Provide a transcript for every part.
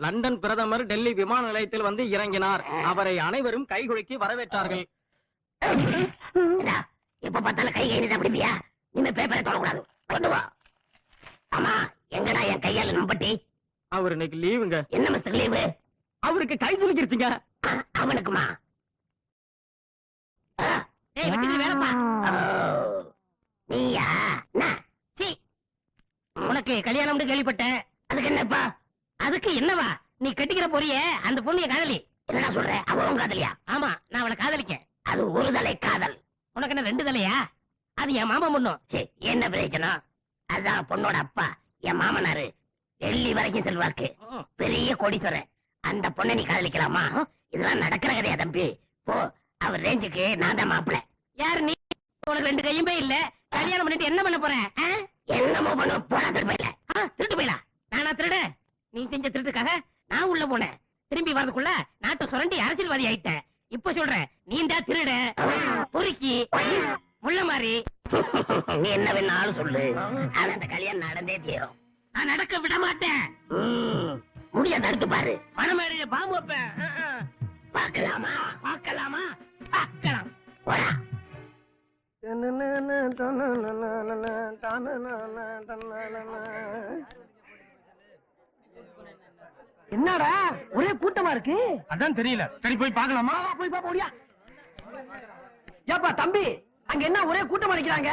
London பிரதமர் டெல்லி விமான நிலையத்தில் வந்து இறங்கினார். அவரை அனைவரும் கைகுலுக்கி வரவேற்றார்கள். இப்ப பார்த்தாலும் கை கைது அப்படியா? நீங்க பேப்பரை தொடக்கூடாது. கொண்டு வா. ஆமா, எங்கடா என் கையால நம்பட்டி? அவர் இன்னைக்கு லீவுங்க. என்ன மிஸ்டர் லீவு? அவருக்கு கை சுலுக்கிருச்சுங்க. அவனுக்குமா? வேலைப்பா. நீயா? உனக்கு கல்யாணம் கேள்விப்பட்டேன். அதுக்கு என்னப்பா? அதுக்கு என்னவா? நீ கட்டிக்கிற போறிய அந்த பொண்ணிய காதலி. என்னடா சொல்ற? அவன் காதலியா? ஆமா, நான் அவளை காதலிக்கேன். அது ஒரு தலை காதல். உனக்கு என்ன ரெண்டு தலையா? அது என் மாமா பொண்ணும். என்ன பிரச்சனை? அதான் பொண்ணோட அப்பா என் மாமனாரு டெல்லி வரைக்கும் செல்வாக்கு, பெரிய கோடீஸ்வரன். அந்த பொண்ணை நீ காதலிக்கலாமா? இதெல்லாம் நடக்கிற கதையா தம்பி? போ, அவர் ரேஞ்சுக்கு நான் தான் மாப்பிள்ள. யாரு நீ? உனக்கு ரெண்டு கையுமே இல்ல. கல்யாணம் பண்ணிட்டு என்ன பண்ண போற? என்னமோ பண்ண போனா திருப்பையில திருட்டு போயிடலாம். நானா திருட? நீ செஞ்ச திருட்டுக்காக நான் உள்ள போனேன். திரும்பி வரதுக்குள்ள நாட்டை சுரண்டி அரசியல்வாதி ஆயிட்டேன். இப்ப சொல்றேன், நீ தான் திருட, பொறுக்கி, முள்ள மாதிரி. நீ என்ன வேணாலும் சொல்லு, ஆனா அந்த கல்யாணம் நடந்தே தீரும். நான் நடக்க விட மாட்டேன். முடிய தடுத்து பாரு. மனமேடைய பாம்பு வைப்பேன். பார்க்கலாமா? பார்க்கலாமா? பார்க்கலாம். போடா. என்னடா ஒரே கூட்டமா இருக்கு? அதான் தெரியல. சரி போய் பார்க்கலாமா? போய் பாப்போடியா. ஏப்பா தம்பி, அங்க என்ன ஒரே கூட்டமா நிக்கிறாங்க?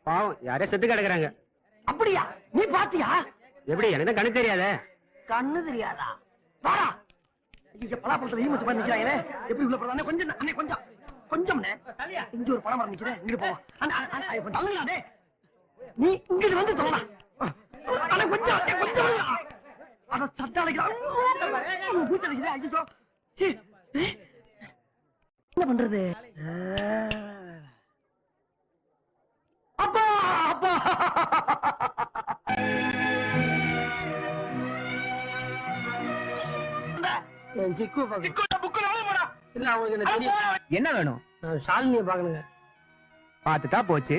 பாவம், யாரே செத்து கிடக்குறாங்க. அப்படியா? நீ பாத்தியா? எப்படி? எனக்கு கண்ணு தெரியாத. கண்ணு தெரியாதா? வாடா. ஐயோ, பலாப்பழத்துல ஈ மச்சு பண்ணி நிக்கிறாங்களே. எப்படி உள்ள போறதா? கொஞ்சம் அண்ணே, கொஞ்சம் கொஞ்சம் இங்க ஒரு பழம் மரம் நிக்கிறேன். இங்க போ. தள்ளுங்களா? நீ இங்கிட்டு வந்து தொல்லா. ஆனா கொஞ்சம் கொஞ்சம் அட சட்டை அடைக்கிறான். பூச்சி அடைக்கிறேன். ஐயோ, என்ன பண்றது? அப்பா அப்பா, என்ன வேணும்? ஷாலினியை பாக்கணுங்க. பாத்துட்டா போச்சு.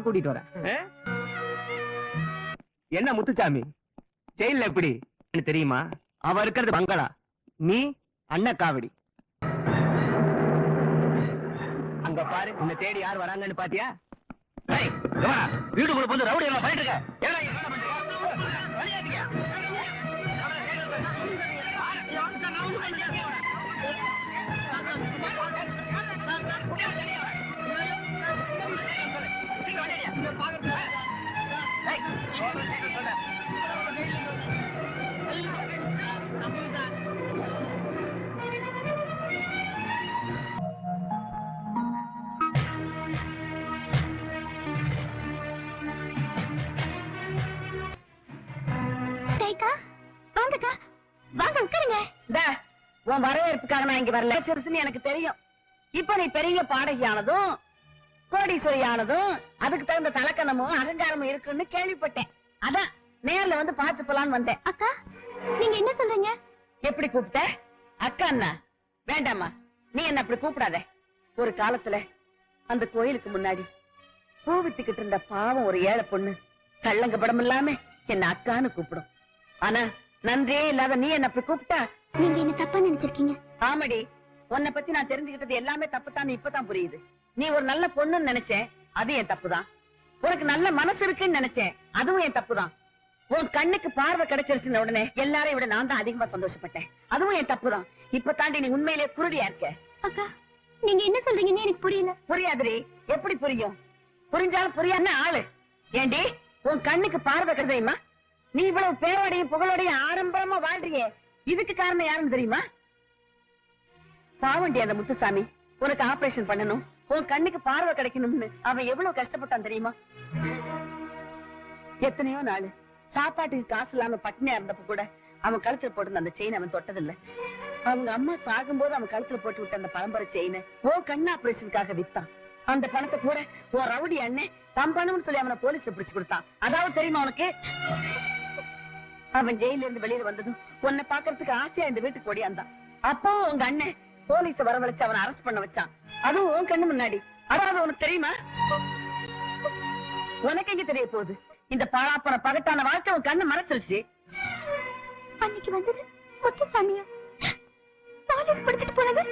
கூட்டிட்டு வரேன். என்ன முத்துச்சாமி, ஜெயில எப்படி தெரியுமா? அவ இருக்கிறது பங்களா, நீ அண்ணக்காவடி. அங்க பாரு, உன்னை தேடி யார் வராங்கன்னு பாத்தியா? வீடுக்குள்ள வந்து ரவுடி எல்லாம் பண்ணிட்டு இருக்க. வாங்க உட்காருங்க. உன் வரவேற்புக்காக நான் இங்க வரல சிறுசுன்னு எனக்கு தெரியும். இப்ப நீ பெரிய பாடகியானதும் கோடீஸ்வரியானதும் அதுக்கு தகுந்த தலக்கணமும் அகங்காரமும் இருக்குன்னு கேள்விப்பட்டேன். அதான் நேர்ல வந்து பாத்து போலான்னு வந்தேன். அக்கா, நீங்க என்ன சொல்றீங்க? எப்படி கூப்பிட்ட? அக்கா அண்ணா வேண்டாமா, நீ என்ன அப்படி கூப்பிடாத. ஒரு காலத்துல அந்த கோயிலுக்கு முன்னாடி பூ வித்துக்கிட்டு இருந்த பாவம் ஒரு ஏழை பொண்ணு கள்ளங்க படம் இல்லாம என்ன அக்கான்னு கூப்பிடும். ஆனா நன்றியே இல்லாத நீ என்ன அப்படி கூப்பிட்டா நீங்க என்ன தப்பா நினைச்சிருக்கீங்க. ஆமாடி, உன்னை பத்தி நான் தெரிஞ்சுக்கிட்டது எல்லாமே தப்புதான் இப்பதான் புரியுது. நீ ஒரு நல்ல பொண்ணுன்னு நினைச்சேன், அது என் தப்புதான். உனக்கு நல்ல மனசு இருக்குன்னு நினைச்சேன், அதுவும் என் தப்புதான். உன் கண்ணுக்கு பார்வை கிடைச்சிருச்சுன உடனே எல்லாரையும் விட நான் தான் அதிகமா சந்தோஷப்பட்டேன், அதுவும் என் தப்புதான். இப்ப தாண்டி நீ உண்மையிலே குருடியா இருக்க. அக்கா, நீங்க என்ன சொல்றீங்கன்னு எனக்கு புரியல. புரியாதுரி, எப்படி புரியும்? புரிஞ்சாலும் புரியாத ஆளு. ஏண்டி, உன் கண்ணுக்கு பார்வை கிடையாதுமா? நீ இவ்வளவு பேரோடையும் புகழோடையும் ஆடம்பரமா வாழ்றியே, இதுக்கு காரணம் யாருன்னு தெரியுமா? பாவண்டி அந்த முத்துசாமி உனக்கு ஆபரேஷன் பண்ணணும், உன் கண்ணுக்கு பார்வை கிடைக்கணும்னு அவன் எவ்வளவு கஷ்டப்பட்டான் தெரியுமா? எத்தனையோ நாள் சாப்பாட்டுக்கு காசு இல்லாம பட்டினியா இருந்தப்ப கூட அவன் கழுத்துல போட்டு அந்த செயின் அவன் தொட்டதில்லை. அவங்க அம்மா சாகும்போது அவன் கழுத்துல போட்டு விட்ட அந்த பரம்பரை செயினை ஓ கண்ணு ஆபரேஷனுக்காக வித்தான். அந்த பணத்தை கூட ஓ ரவுடி அண்ணன் தம் பணம்னு சொல்லி அவனை போலீஸ்ல பிடிச்சு கொடுத்தான். அதாவது தெரியுமா உனக்கு? அவன் ஜெயில இருந்து வெளியில வந்ததும் உன்னை பாக்குறதுக்கு ஆசையா இந்த வீட்டுக்கு ஓடியாந்தான். அப்போ உங்க அண்ணன் போலீஸ வரவழைச்சு அவனை அரெஸ்ட் பண்ண வச்சான், அதுவும் உன் கண்ணு முன்னாடி. அதாவது உனக்கு தெரியுமா? உனக்கு எங்க தெரிய போகுது? இந்த பாழாப்பன பகட்டான வாழ்க்கை உன் கண்ணு மறைச்சிருச்சு. அன்னைக்கு வந்தது முத்துசாமியா? காலேஜ் படிச்சுட்டு போனது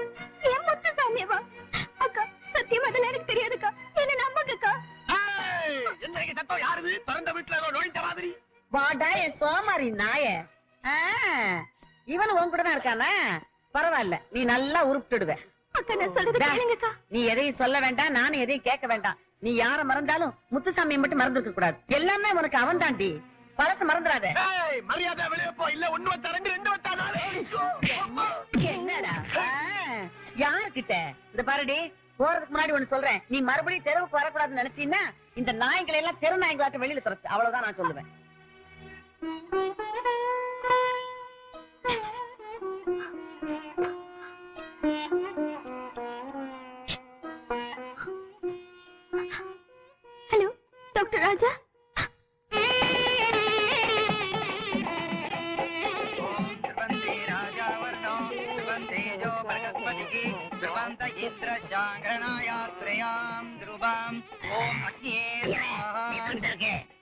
ஏன் முத்துசாமியவா? அக்கா சத்தியமா அதெல்லாம் எனக்கு தெரியாதுக்கா, என்ன நம்புங்கக்கா. என்ன சத்தம் யாருது? திறந்த வீட்டுல நுழைஞ்ச மாதிரி. வாடா என் சோமாரி நாய. இவன் உன் கூட தான் இருக்கானா? பரவாயில்ல, நீ நல்லா உருப்பிட்டுடுவ. அக்கா நான் சொல்றது கேளுங்கக்கா. நீ எதையும் சொல்ல வேண்டாம், நானும் எதையும் கேட்க வேண்டாம். நீ யார மறந்தாலும் முத்துசாமியை மட்டும் மறந்துருக்க கூடாது. எல்லாமே உனக்கு அவன் தாண்டி. பழச மறந்துடாத. மரியாதை வெளியே போ. இல்ல 1 வத்தா 2 2 வத்தா 4. என்னடா யாருக்கிட்ட? இந்த பாருடி, போறதுக்கு முன்னாடி ஒண்ணு சொல்றேன். நீ மறுபடியும் தெருவுக்கு வரக்கூடாதுன்னு நினைச்சீன்னா இந்த நாய்களை எல்லாம் தெரு நாய்களாட்ட வெளியில துரத்து. அவ்வளவுதான் நான் சொல்லுவேன். ஹலோ டாக்டர் ராஜா.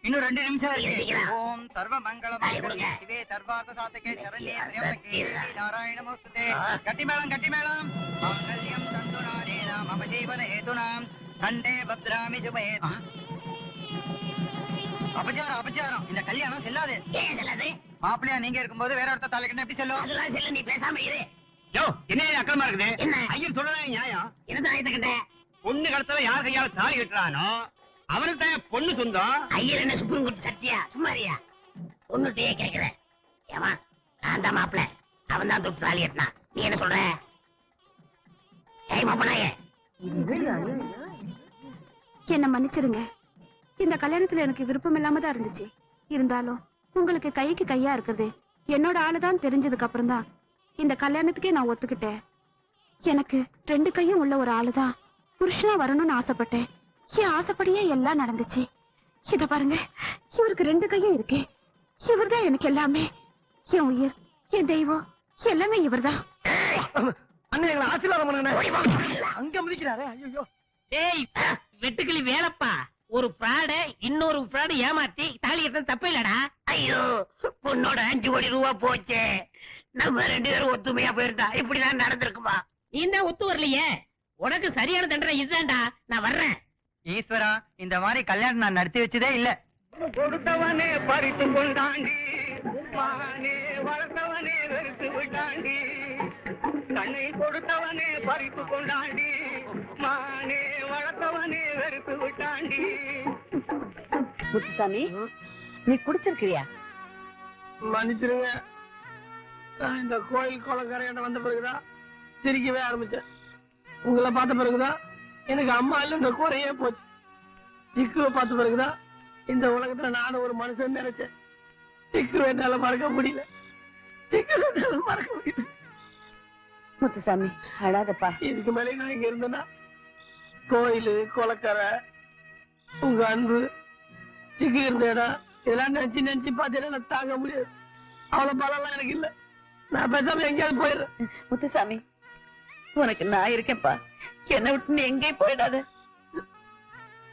இன்னும் 2 நிமிஷம் இருக்கு. ஓம் சர்வ மங்களம் சிவே சர்வார்த்த சாதகே சரண்யே த்ர்யம்பகே நாராயணமோஸ்துதே. கட்டி மேளம் மாங்கல்யம் தந்துநாதேன மம ஜீவன ஹேதுனாம் கண்டே பத்ராமி சுபே. அபச்சாரம் இந்த கல்யாணம் செல்லாது. ஏன் செல்லாது? மாப்பிள்ளையா நீங்க இருக்கும்போது வேற ஒருத்தர் தலைக்கணும் எப்படி செல்லும்? அதெல்லாம் செல்ல, நீ பேசாம இரு. யோ என்ன அக்கறமா இருக்குது? என்ன? ஐயர் சொல்றதே நியாயம். என்ன ஆயிட்டுக்கிட்ட? பொண்ணு கடத்தல யார் கையால தாலி கட்டுறானோ அவனுக்கு தான் பொண்ணு சொந்தம். ஐயர் என்ன சுப்ரீம் கோர்ட் சத்தியா? சும்மாரியா? பொண்ணுட்டே கேக்குற? ஏமா நான் தான் மாப்பிள்ள, அவன் தான் தொட்டு தாலி கட்டினா. நீ என்ன சொல்ற? ஏய் மாப்பிள்ளையே, என்ன மன்னிச்சிருங்க. இந்த கல்யாணத்துல எனக்கு விருப்பம் இல்லாம தான் இருந்துச்சு. இருந்தாலும் உங்களுக்கு கைக்கு கையா இருக்குது என்னோட ஆளுதான் தெரிஞ்சதுக்கு அப்புறம் தான் இந்த கல்யாணத்துக்கே நான் ஒத்துக்கிட்டேன். எனக்கு 2 கையும் உள்ள ஒரு ஆளுதான் புருஷனா வரணும்னு ஆசைப்பட்டேன். என் ஆசைப்படியே எல்லாம் நடந்துச்சு. இத பாருங்க, இவருக்கு 2 கையும் இருக்கு. இவர்தான் எனக்கு எல்லாமே. என் உயிர், என் தெய்வம் எல்லாமே இவர்தான். அண்ணன் எங்களை ஆசீர்வாதம் பண்ணுங்க. அங்க முடிக்கிறாரே. ஐயோ ஏய் வெட்டுக்கிளி வேலப்பா, ஒரு பிராட இன்னொரு பிராட ஏமாத்தி தாலி கட்ட தப்பு இல்லடா. ஐயோ பொண்ணோட 5 கோடி ரூபா போச்சு. நம்ம 2 பேரும் ஒத்துமையா போயிருந்தா இப்படிதான் நடந்திருக்குமா? நீ தான் ஒத்து வரலையே. உனக்கு சரியான தண்டனை இதுதான்டா. நான் வர்றேன். ஈஸ்வரா, இந்த மாதிரி கல்யாணம் நான் நடத்தி வச்சதே இல்ல. கொடுத்தவனே பறித்து கொண்டாண்டி, மகனே வளர்த்தவனே வெறுத்து விட்டாண்டி. கண்ணை கொடுத்தவனே பறித்து கொண்டாண்டி, மகனே வளர்த்தவனே வெறுத்து விட்டாண்டி. முத்துசாமி, நீ குடிச்சிருக்கிறியா? மன்னிச்சிருங்க. நான் இந்த கோயில் குளக்கரையாண்ட வந்த பிறகுதான் சிரிக்கவே ஆரம்பிச்சேன். உங்களை பார்த்த பிறகுதான் எனக்கு அம்மா இல்லைன்ற குறையே போச்சு. சிக்குவை பார்த்த பிறகுதான் இந்த உலகத்துல நானும் ஒரு மனுஷன் நினைச்சேன். சிக்கு என்னால மறக்க முடியல. சிக்கு என்னால மறக்க முடியல. முத்துசாமி அழாதப்பா. இதுக்கு மேலே நான் இங்க இருந்தேன்னா கோயிலு குளக்கரை, உங்க அன்பு, சிக்கு இருந்த இடம் இதெல்லாம் நினைச்சு பார்த்தேன்னா நான் தாங்க முடியாது. அவ்வளவு பலம்லாம் எனக்கு இல்ல. நான் பேசாம எங்கேயாவது போயிடுறேன். முத்துசாமி, உனக்கு நான் இருக்கேன்ப்பா. என்ன விட்டு நீ எங்கேயும் போயிடாத.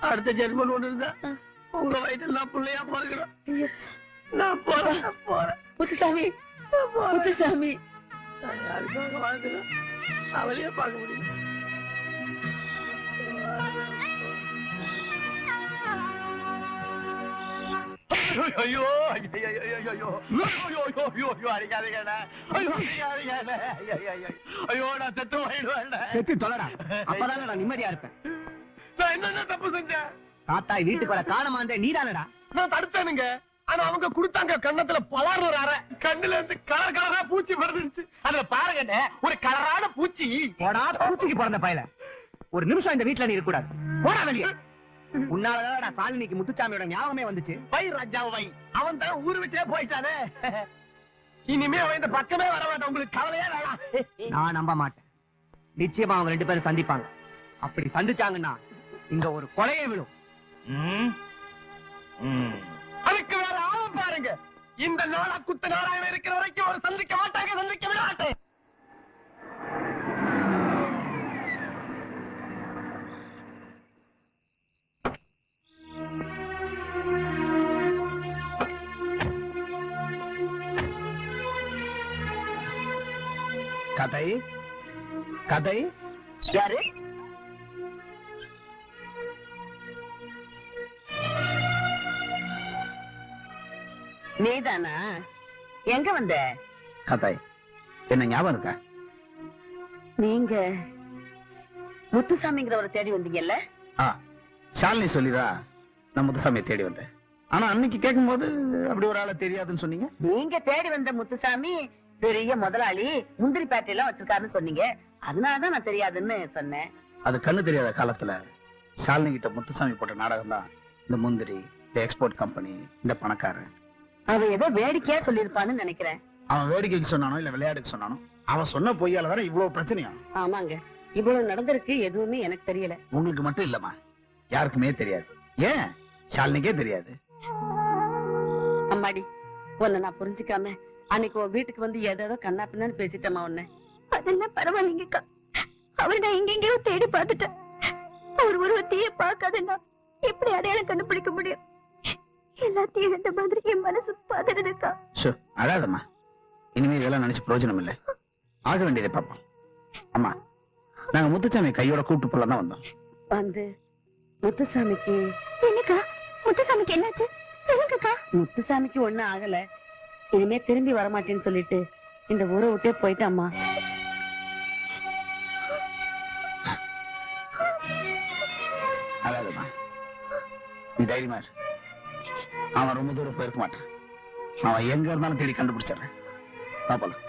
அடுத்த ஜென்மன் ஒண்ணு இருந்தா உங்க வயிற்றுல நான் பிள்ளையா போறேன். நான் போறேன். முத்துசாமி, முத்துசாமி, நான் யாருக்காக வாழ்க்கிறேன் அவளையே பார்க்க முடியல. ஐயோ ஐயோ நான் செத்து போயிடுவேன். செத்து தொலைடா, அப்பதான் நான் நிம்மதியா இருப்பேன். நான் என்ன தப்பு செஞ்சேன்? தாத்தாய் வீட்டுக்கு வர காரணமா நீதானடா. நான் தடுத்தேனுங்க. ஆனா அவங்க கொடுத்தாங்க கண்ணத்துல பலாறு ஒரு அறை. கண்ணுல இருந்து கலர் கலரா பூச்சி மறந்துச்சு. அதுல பாருங்க ஒரு கலரான பூச்சி. போடா பூச்சிக்கு பிறந்த பயல. ஒரு நிமிஷம் இந்த வீட்டுல நீ இருக்க கூடாது. போடா வெளியே. உன்னாலதான் சாலினிக்கு முத்துச்சாமியோட ஞாபகமே வந்துச்சு. வை ராஜாவை, அவன் தான் ஊரு விட்டே போயிட்டானே. இனிமே அவன் இந்த பக்கமே வர மாட்டான். உங்களுக்கு கவலையா வேணாம். நான் நம்ப மாட்டேன். நிச்சயமா அவங்க 2 பேரும் சந்திப்பாங்க. அப்படி சந்திச்சாங்கன்னா இங்க ஒரு கொலையே விடும். அதுக்கு வேற ஆளம் பாருங்க. இந்த நாளா குத்து நாராயணன் இருக்கிற வரைக்கும் ஒரு சந்திக்க மாட்டாங்க, சந்திக்க விட மாட்டேன். கதை கதை யாரு? நீதானா? எங்க வந்த? கதை என்ன ஞாபகம் இருக்கா? நீங்க முத்துசாமிங்கிறவரை தேடி வந்தீங்கல்ல? ஷாலினி சொல்லிதான் நான் முத்துசாமியை தேடி வந்தேன். ஆனா அன்னைக்கு கேட்கும்போது அப்படி ஒரு ஆளை தெரியாதுன்னு சொன்னீங்க. நீங்க தேடி வந்த முத்துசாமி பெரிய முதலாளி, முந்திரி பேட்டை எல்லாம் வச்சிருக்காருன்னு சொன்னீங்க. அதனாலதான் நான் தெரியாதுன்னு சொன்னேன். அது கண்ணு தெரியாத காலத்துல ஷாலினி கிட்ட முத்துசாமி போட்ட நாடகம் தான் இந்த முந்திரி, இந்த எக்ஸ்போர்ட் கம்பெனி, இந்த பணக்காரன். அவ ஏதோ வேடிக்கையா சொல்லிருப்பான்னு நினைக்கிறேன். அவன் வேடிக்கைக்கு சொன்னானோ இல்ல விளையாட்டுக்கு சொன்னானோ, அவன் சொன்ன பொய்யால தானே இவ்வளவு பிரச்சனையா? ஆமாங்க, இவ்வளவு நடந்திருக்கு. எதுவுமே எனக்கு தெரியல. உங்களுக்கு மட்டும் இல்லம்மா, யாருக்குமே தெரியாது. ஏன் ஷாலினிக்கே தெரியாது? அம்மாடி, உன்னை நான் புரிஞ்சுக்காம அன்னைக்கு உன் வீட்டுக்கு வந்து ஏதோ கண்ணா பின்னான்னு பேசிட்டேமா உன்னை. அதெல்லாம் பரவாயில்லைங்கக்கா. அவர் நான் எங்கெங்கயோ தேடி பார்த்துட்டேன். அவர் உருவத்தையே பார்க்காதுன்னா எப்படி அடையாளம் கண்டுபிடிக்க முடியும்? எல்லாத்தையும் இந்த மாதிரி என் மனசு பாத்துடுதுக்கா. அழாதம்மா, இனிமே இதெல்லாம் நினைச்சு பிரயோஜனம் இல்லை. ஆக வேண்டியதை பாப்போம். அம்மா, நாங்க முத்துசாமி கையோட கூப்பிட்டு போல தான் வந்தோம். வந்து முத்துசாமிக்கு என்னக்கா? முத்துசாமிக்கு என்னாச்சு? சொல்லுங்கக்கா. முத்துசாமிக்கு ஒண்ணும் ஆகல. இனிமே திரும்பி வரமாட்டேன்னு சொல்லிட்டு இந்த ஊரை விட்டே போயிட்டாம்மா. அழாதம்மா, நீ தைரியமா இரு. அவன் ரொம்ப தூரம் போயிருக்க மாட்டான். அவன் எங்க இருந்தாலும் தேடி கண்டுபிடிச்சிடுறேன். பாப்பலாம்.